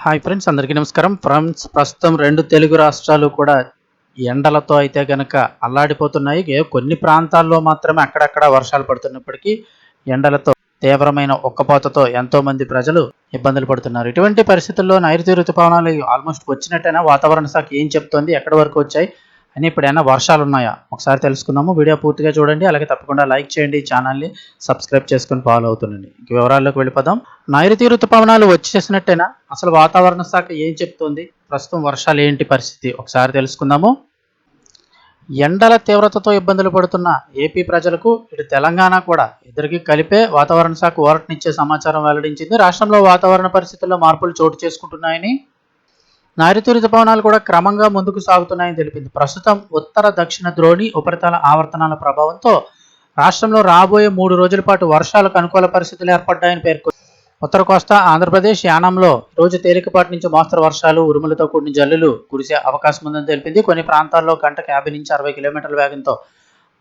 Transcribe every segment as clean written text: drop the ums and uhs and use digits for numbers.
Hi friends, అందరికీ నమస్కారం. Friends, ప్రస్తుతం రెండు తెలుగు రాష్ట్రాలు కూడా ఎండలతో అయితే గనక అల్లాడిపోతున్నాయి. కొన్ని ప్రాంతాల్లో మాత్రమే అక్కడక్కడ వర్షాలు పడుతున్నప్పటికీ ఎండలతో తీవ్రమైన ఉక్కపోతతో ఎంతో మంది ప్రజలు ఇబ్బందులు పడుతున్నారు. ఇటువంటి పరిస్థితుల్లో నైరుతి ఋతుపవనాలు ఆల్మోస్ట్ వచ్చినట్టేనా? వాతావరణ శాఖ ఏం చెప్తోంది? ఎక్కడి వరకు వచ్చాయి అని ఇప్పుడు ఏమైనా వర్షాలు ఉన్నాయా ఒకసారి తెలుసుకుందాము. వీడియో పూర్తిగా చూడండి, అలాగే తప్పకుండా లైక్ చేయండి, ఛానల్ని సబ్స్క్రైబ్ చేసుకుని ఫాలో అవుతుండండి. ఇంక వివరాల్లోకి వెళ్ళిపోదాం. నైరుతి ఋతుపవనాలు వచ్చేసినట్టేనా? అసలు వాతావరణ శాఖ ఏం చెప్తోంది? ప్రస్తుతం వర్షాలు ఏంటి పరిస్థితి ఒకసారి తెలుసుకుందాము. ఎండల తీవ్రతతో ఇబ్బందులు పడుతున్న ఏపీ ప్రజలకు ఇటు తెలంగాణ కూడా ఇద్దరికి కలిపే వాతావరణ శాఖ ఊరటనిచ్చే సమాచారం వెల్లడించింది. రాష్ట్రంలో వాతావరణ పరిస్థితుల్లో మార్పులు చోటు చేసుకుంటున్నాయని, నైరుతి ఋతుపవనాలు కూడా క్రమంగా ముందుకు సాగుతున్నాయని తెలిపింది. ప్రస్తుతం ఉత్తర దక్షిణ ద్రోణి ఉపరితల ఆవర్తనాల ప్రభావంతో రాష్ట్రంలో రాబోయే 3 రోజుల పాటు వర్షాలకు అనుకూల పరిస్థితులు ఏర్పడ్డాయని పేర్కొంది. ఉత్తర కోస్తా, ఆంధ్రప్రదేశ్, యానంలో రోజు తేలికపాటి నుంచి మోస్తరు వర్షాలు, ఉరుములతో కూడిన జల్లులు కురిసే అవకాశం ఉందని తెలిపింది. కొన్ని ప్రాంతాల్లో గంటకు 50 నుంచి 60 కిలోమీటర్ల వేగంతో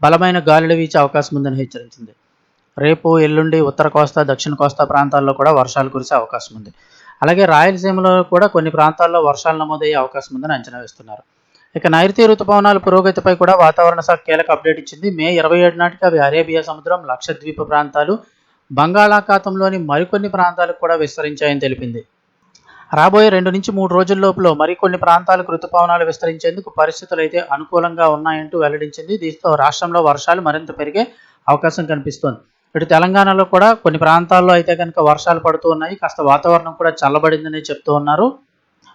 బలమైన గాలులు వీచే అవకాశం ఉందని హెచ్చరించింది. రేపు, ఎల్లుండి ఉత్తర కోస్తా, దక్షిణ కోస్తా ప్రాంతాల్లో కూడా వర్షాలు కురిసే అవకాశం ఉంది. అలాగే రాయలసీమలో కూడా కొన్ని ప్రాంతాల్లో వర్షాలు నమోదయ్యే అవకాశం ఉందని అంచనా వేస్తున్నారు. ఇక నైరుతి ఋతుపవనాల పురోగతిపై కూడా వాతావరణ శాఖ కీలక అప్డేట్ ఇచ్చింది. మే 27 నాటికి అవి అరేబియా సముద్రం, లక్షద్వీప ప్రాంతాలు, బంగాళాఖాతంలోని మరికొన్ని ప్రాంతాలకు కూడా విస్తరించాయని తెలిపింది. రాబోయే 2 నుంచి 3 రోజుల లోపల మరికొన్ని ప్రాంతాలకు ఋతుపవనాలు విస్తరించేందుకు పరిస్థితులు అయితే అనుకూలంగా ఉన్నాయంటూ వెల్లడించింది. దీంతో రాష్ట్రంలో వర్షాలు మరింత పెరిగే అవకాశం కనిపిస్తోంది. ఇటు తెలంగాణలో కూడా కొన్ని ప్రాంతాల్లో అయితే కనుక వర్షాలు పడుతూ ఉన్నాయి. కాస్త వాతావరణం కూడా చల్లబడిందని చెప్తూ ఉన్నారు.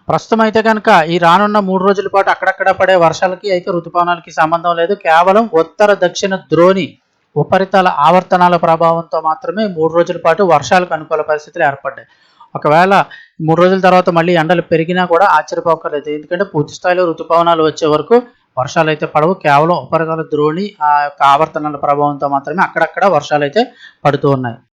ప్రస్తుతం అయితే కనుక ఈ రానున్న 3 రోజుల పాటు అక్కడక్కడ పడే వర్షాలకి అయితే ఋతుపవనాలకి సంబంధం లేదు. కేవలం ఉత్తర దక్షిణ ద్రోణి ఉపరితల ఆవర్తనాల ప్రభావంతో మాత్రమే 3 రోజుల పాటు వర్షాలకు అనుకూల పరిస్థితులు ఏర్పడ్డాయి. ఒకవేళ 3 రోజుల తర్వాత మళ్ళీ ఎండలు పెరిగినా కూడా ఆశ్చర్యపోకర్లేదు. ఎందుకంటే పూర్తి స్థాయిలో ఋతుపవనాలు వచ్చే వరకు వర్షాలు అయితే పడవు. కేవలం ఉపరితల ద్రోణి ఆ యొక్క ఆవర్తనాల ప్రభావంతో మాత్రమే అక్కడక్కడ వర్షాలు అయితే పడుతూ ఉన్నాయి.